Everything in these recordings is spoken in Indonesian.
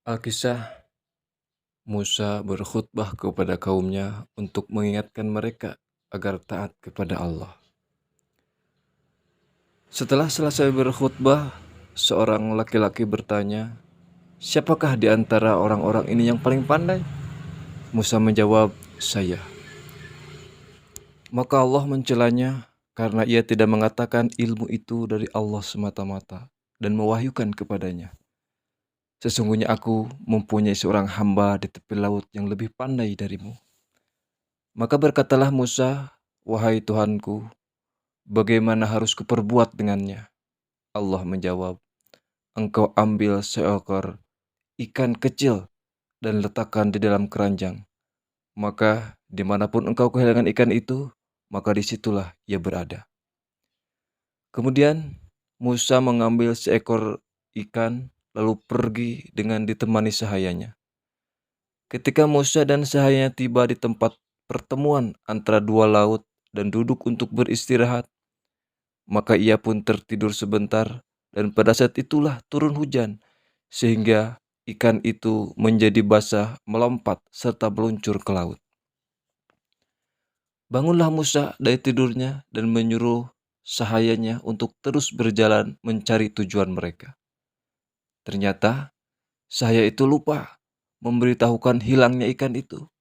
Alkisah Musa berkhutbah kepada kaumnya untuk mengingatkan mereka agar taat kepada Allah. Setelah selesai berkhutbah, seorang laki-laki bertanya, "Siapakah di antara orang-orang ini yang paling pandai?" Musa menjawab, "Saya." Maka Allah mencelanya karena ia tidak mengatakan ilmu itu dari Allah semata-mata dan mewahyukan kepadanya. "Sesungguhnya aku mempunyai seorang hamba di tepi laut yang lebih pandai darimu." Maka berkatalah Musa, "Wahai Tuhanku, bagaimana harus kuperbuat dengannya?" Allah menjawab, "Engkau ambil seekor ikan kecil dan letakkan di dalam keranjang. Maka dimanapun engkau kehilangan ikan itu, maka disitulah ia berada." Kemudian Musa mengambil seekor ikan lalu pergi dengan ditemani sahayanya. Ketika Musa dan sahayanya tiba di tempat pertemuan antara dua laut dan duduk untuk beristirahat, maka ia pun tertidur sebentar, dan pada saat itulah turun hujan, sehingga ikan itu menjadi basah, melompat, serta meluncur ke laut. Bangunlah Musa dari tidurnya dan menyuruh sahayanya untuk terus berjalan mencari tujuan mereka. Ternyata sahaya itu lupa memberitahukan hilangnya ikan itu.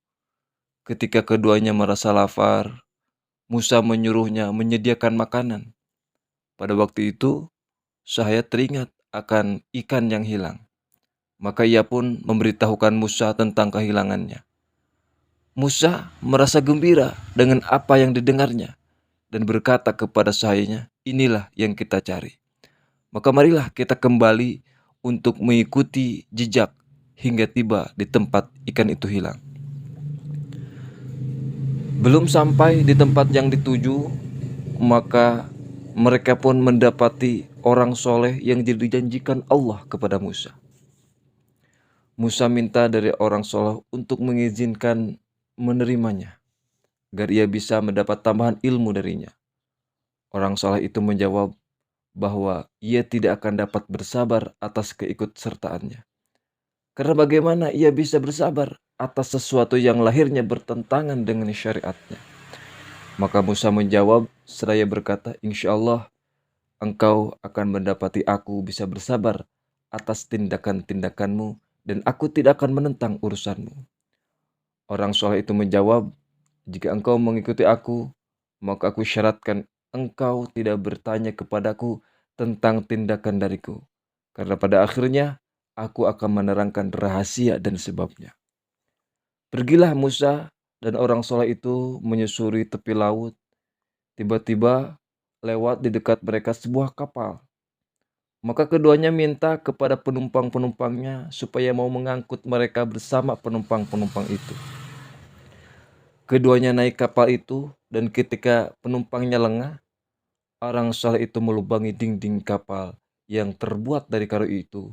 Ketika keduanya merasa lapar, Musa menyuruhnya menyediakan makanan. Pada waktu itu, Sahaya teringat akan ikan yang hilang. Maka ia pun memberitahukan Musa tentang kehilangannya. Musa merasa gembira dengan apa yang didengarnya dan berkata kepada sahayanya, "Inilah yang kita cari. Maka marilah kita kembali untuk mengikuti jejak hingga tiba di tempat ikan itu hilang." Belum sampai di tempat yang dituju, maka mereka pun mendapati orang soleh yang dijanjikan Allah kepada Musa. Musa minta dari orang soleh untuk mengizinkan menerimanya, agar ia bisa mendapat tambahan ilmu darinya. Orang soleh itu menjawab bahwa ia tidak akan dapat bersabar atas keikutsertaannya. Karena bagaimana ia bisa bersabar atas sesuatu yang lahirnya bertentangan dengan syariatnya? Maka Musa menjawab seraya berkata, "Insya Allah engkau akan mendapati aku bisa bersabar atas tindakan-tindakanmu dan aku tidak akan menentang urusanmu." Orang soleh itu menjawab, "Jika engkau mengikuti aku, maka aku syaratkan engkau tidak bertanya kepadaku tentang tindakan dariku. Karena pada akhirnya aku akan menerangkan rahasia dan sebabnya." Pergilah Musa dan orang soleh itu menyusuri tepi laut. Tiba-tiba lewat di dekat mereka sebuah kapal. Maka keduanya minta kepada penumpang-penumpangnya supaya mau mengangkut mereka bersama penumpang-penumpang itu. Keduanya naik kapal itu, dan ketika penumpangnya lengah, orang saleh itu melubangi dinding kapal yang terbuat dari kayu itu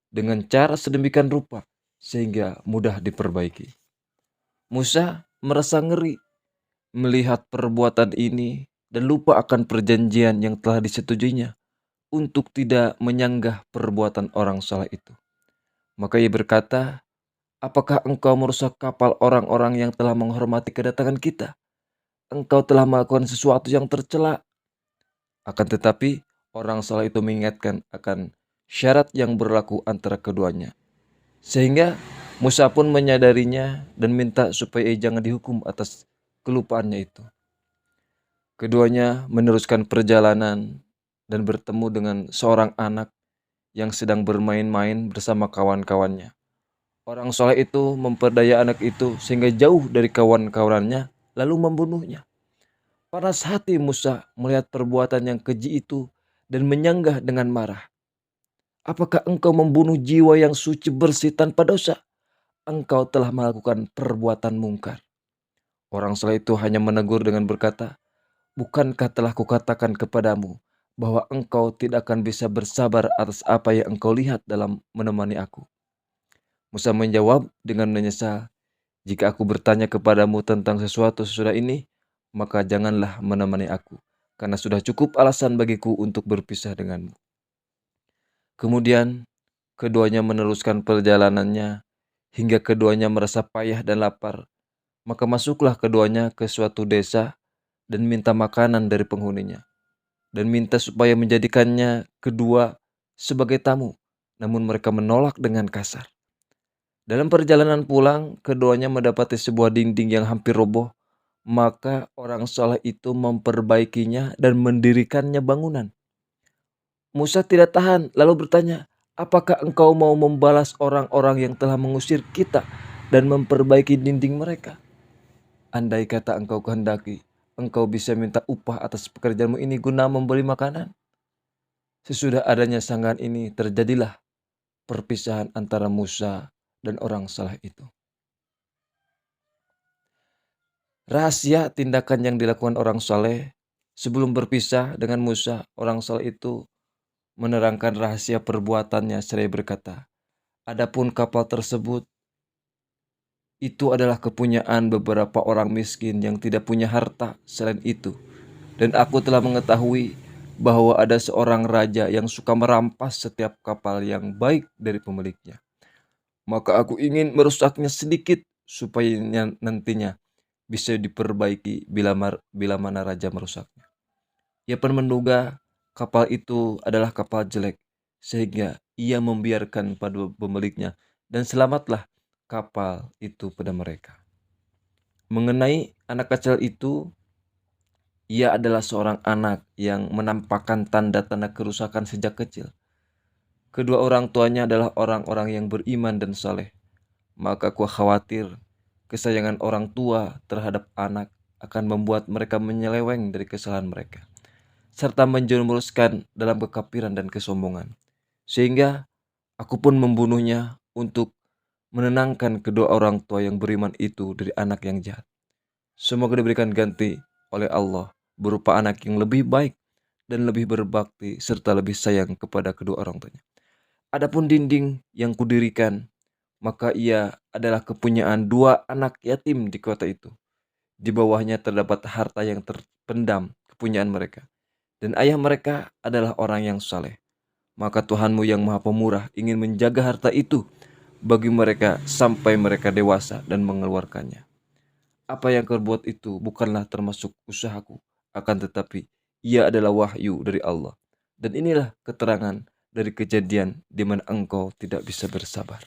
dengan cara sedemikian rupa sehingga mudah diperbaiki. Musa merasa ngeri melihat perbuatan ini dan lupa akan perjanjian yang telah disetujuinya untuk tidak menyanggah perbuatan orang saleh itu. Maka ia berkata, "Apakah engkau merusak kapal orang-orang yang telah menghormati kedatangan kita? Engkau telah melakukan sesuatu yang tercela." Akan tetapi, orang saleh itu mengingatkan akan syarat yang berlaku antara keduanya. Sehingga Musa pun menyadarinya dan minta supaya ia jangan dihukum atas kelupaannya itu. Keduanya meneruskan perjalanan dan bertemu dengan seorang anak yang sedang bermain-main bersama kawan-kawannya. Orang soleh itu memperdaya anak itu sehingga jauh dari kawan-kawannya lalu membunuhnya. Panas hati Musa melihat perbuatan yang keji itu dan menyanggah dengan marah. "Apakah engkau membunuh jiwa yang suci bersih tanpa dosa? Engkau telah melakukan perbuatan mungkar." Orang soleh itu hanya menegur dengan berkata, "Bukankah telah kukatakan kepadamu bahwa engkau tidak akan bisa bersabar atas apa yang engkau lihat dalam menemani aku?" Musa menjawab dengan menyesal, "Jika aku bertanya kepadamu tentang sesuatu sesudah ini, maka janganlah menemani aku, karena sudah cukup alasan bagiku untuk berpisah denganmu." Kemudian Keduanya meneruskan perjalanannya hingga keduanya merasa payah dan lapar. Maka masuklah keduanya ke suatu desa dan minta makanan dari penghuninya, dan minta supaya menjadikannya kedua sebagai tamu. Namun mereka menolak dengan kasar. Dalam perjalanan pulang, keduanya mendapati sebuah dinding yang hampir roboh. Maka orang soleh itu memperbaikinya dan mendirikannya bangunan. Musa tidak tahan, lalu bertanya, "Apakah engkau mau membalas orang-orang yang telah mengusir kita dan memperbaiki dinding mereka? Andai kata engkau kehendaki, engkau bisa minta upah atas pekerjaanmu ini guna membeli makanan." Sesudah adanya sanggahan ini, terjadilah perpisahan antara Musa dan orang saleh itu. Rahasia tindakan yang dilakukan orang saleh sebelum berpisah dengan Musa, orang saleh itu menerangkan rahasia perbuatannya seraya berkata, "Adapun kapal tersebut itu adalah kepunyaan beberapa orang miskin yang tidak punya harta selain itu. Dan aku telah mengetahui bahwa ada seorang raja yang suka merampas setiap kapal yang baik dari pemiliknya. Maka aku ingin merusaknya sedikit supaya nantinya bisa diperbaiki bila mana raja merusaknya." Ia pun menduga kapal itu adalah kapal jelek, sehingga ia membiarkan pada pemiliknya, dan selamatlah kapal itu pada mereka. Mengenai anak kecil itu, ia adalah seorang anak yang menampakkan tanda-tanda kerusakan sejak kecil. Kedua orang tuanya adalah orang-orang yang beriman dan saleh. Maka aku khawatir kesayangan orang tua terhadap anak akan membuat mereka menyeleweng dari kesalahan mereka, serta menjerumuskan dalam kekafiran dan kesombongan. Sehingga aku pun membunuhnya untuk menenangkan kedua orang tua yang beriman itu dari anak yang jahat. Semoga diberikan ganti oleh Allah berupa anak yang lebih baik dan lebih berbakti serta lebih sayang kepada kedua orang tuanya. Adapun dinding yang kudirikan, maka ia adalah kepunyaan dua anak yatim di kota itu. Di bawahnya terdapat harta yang terpendam kepunyaan mereka. Dan ayah mereka adalah orang yang saleh. Maka Tuhanmu yang Maha Pemurah ingin menjaga harta itu bagi mereka sampai mereka dewasa dan mengeluarkannya. Apa yang kau buat itu bukanlah termasuk usahaku, akan tetapi ia adalah wahyu dari Allah. Dan inilah keterangan dari kejadian di mana engkau tidak bisa bersabar.